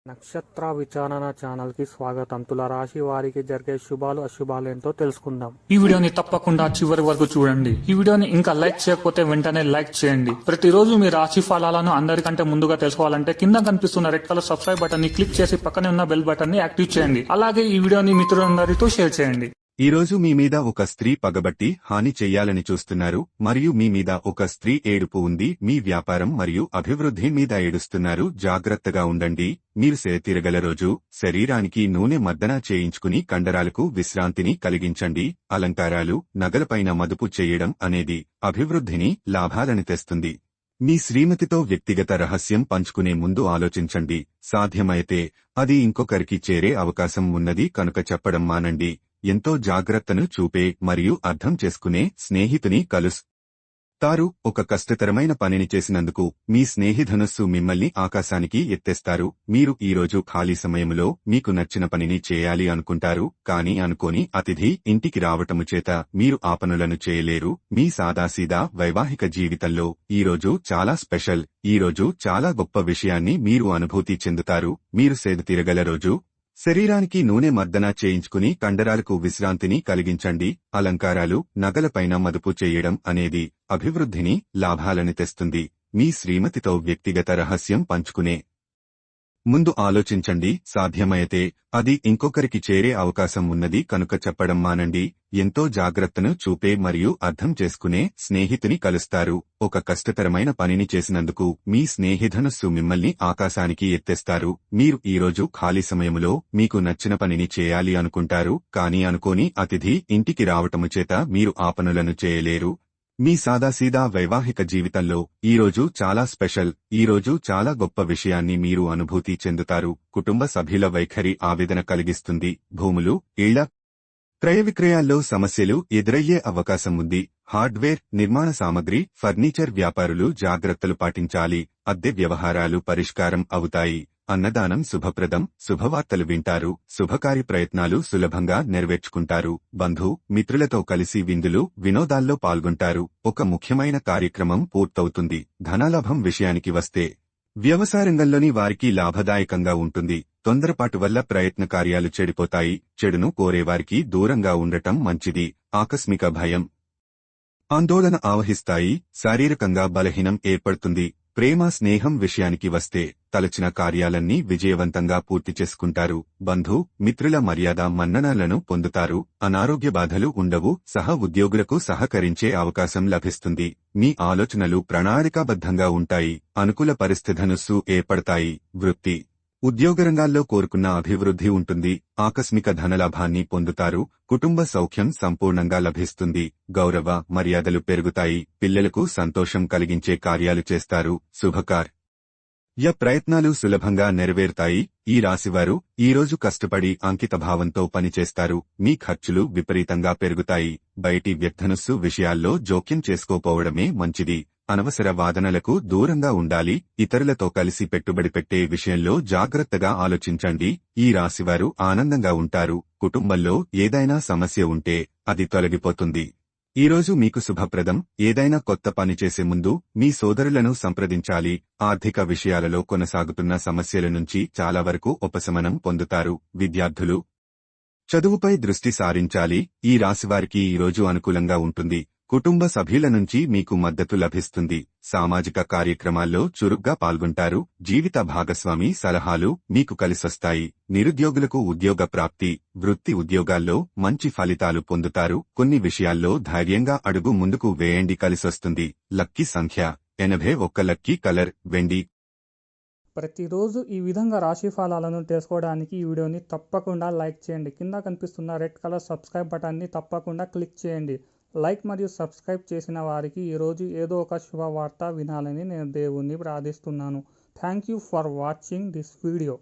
నక్షత్ర విచారణ ఛానల్ కి స్వాగతం. తులారాశి వారికి జరిగే శుభాలు అశుభాలు ఏంటో తెలుసుకుందాం. ఈ వీడియోని తప్పకుండా చివరి వరకు చూడండి. ఈ వీడియోని ఇంకా లైక్ చేయకపోతే వెంటనే లైక్ చేయండి. ప్రతిరోజు మీ రాశి ఫలాలను అందరికంటే ముందుగా తెలుసుకోవాలంటే కింద కనిపిస్తున్న రెడ్ కలర్ సబ్స్క్రైబ్ బటన్ ని క్లిక్ చేసి పక్కనే ఉన్న బెల్ బటన్ ని యాక్టివ్ చేయండి. అలాగే ఈ వీడియోని మిత్రులందరితో షేర్ చేయండి. ఈరోజు మీ మీద ఒక స్త్రీ పగబట్టి హాని చెయ్యాలని చూస్తున్నారు మరియు మీ మీద ఒక స్త్రీ ఏడుపు ఉంది. మీ వ్యాపారం మరియు అభివృద్ధి మీద ఏడుస్తున్నారు. జాగ్రత్తగా ఉండండి. మీరు సేతిరగల రోజు శరీరానికి నూనె మర్దన చేయించుకుని కండరాలకు విశ్రాంతిని కలిగించండి. అలంకారాలు, నగలపైన మదుపు చేయడం అనేది అభివృద్ధిని, లాభాలను తెస్తుంది. మీ శ్రీమతితో వ్యక్తిగత రహస్యం పంచుకునే ముందు ఆలోచించండి. సాధ్యమైతే అది ఇంకొకరికి చేరే అవకాశం ఉన్నది కనుక చెప్పడం మానండి. ఎంతో జాగ్రత్తను చూపే మరియు అర్థం చేసుకునే స్నేహితుని కలుస్తారు. ఒక కష్టతరమైన పనిని చేసినందుకు మీ స్నేహిధనుస్సు మిమ్మల్ని ఆకాశానికి ఎత్తేస్తారు. మీరు ఈరోజు ఖాళీ సమయంలో మీకు నచ్చిన పనిని చేయాలి అనుకుంటారు, కానీ అనుకోని అతిథి ఇంటికి రావటము చేత మీరు ఆ పనులను చేయలేరు. మీ సాదాసీదా వైవాహిక జీవితంలో ఈరోజు చాలా స్పెషల్. ఈరోజు చాలా గొప్ప విషయాన్ని మీరు అనుభూతి చెందుతారు. మీరు సేదతీరగల రోజు. శరీరానికి నూనె మర్దన చేయించుకుని కండరాలకు విశ్రాంతిని కలిగించండి. అలంకారాలు, నగలపైన మదుపు చేయడం అనేది అభివృద్ధిని, లాభాలను తెస్తుంది. మీ శ్రీమతితో వ్యక్తిగత రహస్యం పంచుకునే ముందు ఆలోచించండి. సాధ్యమైతే అది ఇంకొకరికి చేరే అవకాశం ఉన్నది కనుక చెప్పడం మానండి. ఎంతో జాగ్రత్తను చూపే మరియు అర్థం చేసుకునే స్నేహితుని కలుస్తారు. ఒక కష్టతరమైన పనిని చేసినందుకు మీ స్నేహిధనుస్సు మిమ్మల్ని ఆకాశానికి ఎత్తేస్తారు. మీరు ఈరోజు ఖాళీ సమయములో మీకు నచ్చిన పనిని చేయాలి అనుకుంటారు, కానీ అనుకోని అతిథి ఇంటికి రావటము చేత మీరు ఆ పనులను చేయలేరు. మీ సాదాసీదా వైవాహిక జీవితంలో ఈరోజు చాలా స్పెషల్. ఈరోజు చాలా గొప్ప విషయాన్ని మీరు అనుభూతి చెందుతారు. కుటుంబ సభ్యుల వైఖరి ఆవేదన కలిగిస్తుంది. భూములు, ఇళ్ల క్రయ విక్రయాల్లో సమస్యలు ఎదురయ్యే అవకాశం ఉంది. హార్డ్వేర్, నిర్మాణ సామగ్రి, ఫర్నిచర్ వ్యాపారులు జాగ్రత్తలు పాటించాలి. అద్దె వ్యవహారాలు పరిష్కారం అవుతాయి. అన్నదానం శుభప్రదం. శుభవార్తలు వింటారు. శుభకార్య ప్రయత్నాలు సులభంగా నెరవేర్చుకుంటారు. బంధు మిత్రులతో కలిసి విందులు, వినోదాల్లో పాల్గొంటారు. ఒక ముఖ్యమైన కార్యక్రమం పూర్తవుతుంది. ధనలాభం విషయానికి వస్తే వ్యవసాయ రంగంలోని వారికి లాభదాయకంగా ఉంటుంది. తొందరపాటు వల్ల ప్రయత్న కార్యాలు చెడిపోతాయి. చెడును కోరేవారికి దూరంగా ఉండటం మంచిది. ఆకస్మిక భయం, ఆందోళన ఆవహిస్తాయి. శారీరకంగా బలహీనం ఏర్పడుతుంది. ప్రేమ, స్నేహం విషయానికి వస్తే తలచిన కార్యాలన్నీ విజయవంతంగా పూర్తి చేసుకుంటారు. బంధు మిత్రుల మర్యాద మన్ననలను పొందుతారు. అనారోగ్య బాధలు ఉండవు. సహ ఉద్యోగులకు సహకరించే అవకాశం లభిస్తుంది. మీ ఆలోచనలు ప్రణాళికాబద్ధంగా ఉంటాయి. అనుకూల పరిస్థితులు ఏర్పడతాయి. వృత్తి, ఉద్యోగరంగాల్లో కోరుకున్న అభివృద్ధి ఉంటుంది. ఆకస్మిక ధనలాభాన్ని పొందుతారు. కుటుంబ సౌఖ్యం సంపూర్ణంగా లభిస్తుంది. గౌరవ మర్యాదలు పెరుగుతాయి. పిల్లలకు సంతోషం కలిగించే కార్యాలు చేస్తారు. ప్రయత్నాలు సులభంగా నెరవేరుతాయి. ఈ రాశివారు ఈరోజు కష్టపడి అంకితభావంతో పనిచేస్తారు. మీ ఖర్చులు విపరీతంగా పెరుగుతాయి. బయటి వ్యక్తనుస్సు విషయాల్లో జోక్యం చేసుకోపోవడమే మంచిది. అనవసర వాదనలకు దూరంగా ఉండాలి. ఇతరులతో కలిసి పెట్టుబడి పెట్టే విషయంలో జాగ్రత్తగా ఆలోచించండి. ఈ రాశివారు ఆనందంగా ఉంటారు. కుటుంబంలో ఏదైనా సమస్య ఉంటే అది తొలగిపోతుంది. ఈరోజు మీకు శుభప్రదం. ఏదైనా కొత్త పని చేసే ముందు మీ సోదరులను సంప్రదించాలి. ఆర్థిక విషయాలలో కొనసాగుతున్న సమస్యల నుంచి చాలా వరకు ఉపశమనం పొందుతారు. విద్యార్థులు చదువుపై దృష్టి సారించాలి. ఈ రాశివారికి ఈరోజు అనుకూలంగా ఉంటుంది. కుటుంబ సభ్యుల నుంచి మీకు మద్దతు లభిస్తుంది. సామాజిక కార్యక్రమాల్లో చురుగ్గా పాల్గొంటారు. జీవిత భాగస్వామి సలహాలు మీకు కలిసొస్తాయి. నిరుద్యోగులకు ఉద్యోగ ప్రాప్తి, వృత్తి ఉద్యోగాల్లో మంచి ఫలితాలు పొందుతారు. కొన్ని విషయాల్లో ధైర్యంగా అడుగు ముందుకు వేయండి. కలిసొస్తుంది. లక్కీ సంఖ్య 81. లక్కీ కలర్ వెండి. ప్రతిరోజు ఈ విధంగా రాశి ఫలాలను తెలుసుకోవడానికి ఈ వీడియోని తప్పకుండా లైక్ చేయండి. కింద కనిపిస్తున్న రెడ్ కలర్ సబ్స్క్రైబ్ బటన్ని తప్పకుండా క్లిక్ చేయండి. లైక్ మరియు సబ్స్క్రైబ్ చేసిన వారికి ఈరోజు ఏదో ఒక శుభవార్త వినాలని నేను దేవుణ్ణి ప్రార్థిస్తున్నాను. Thank you for watching this video.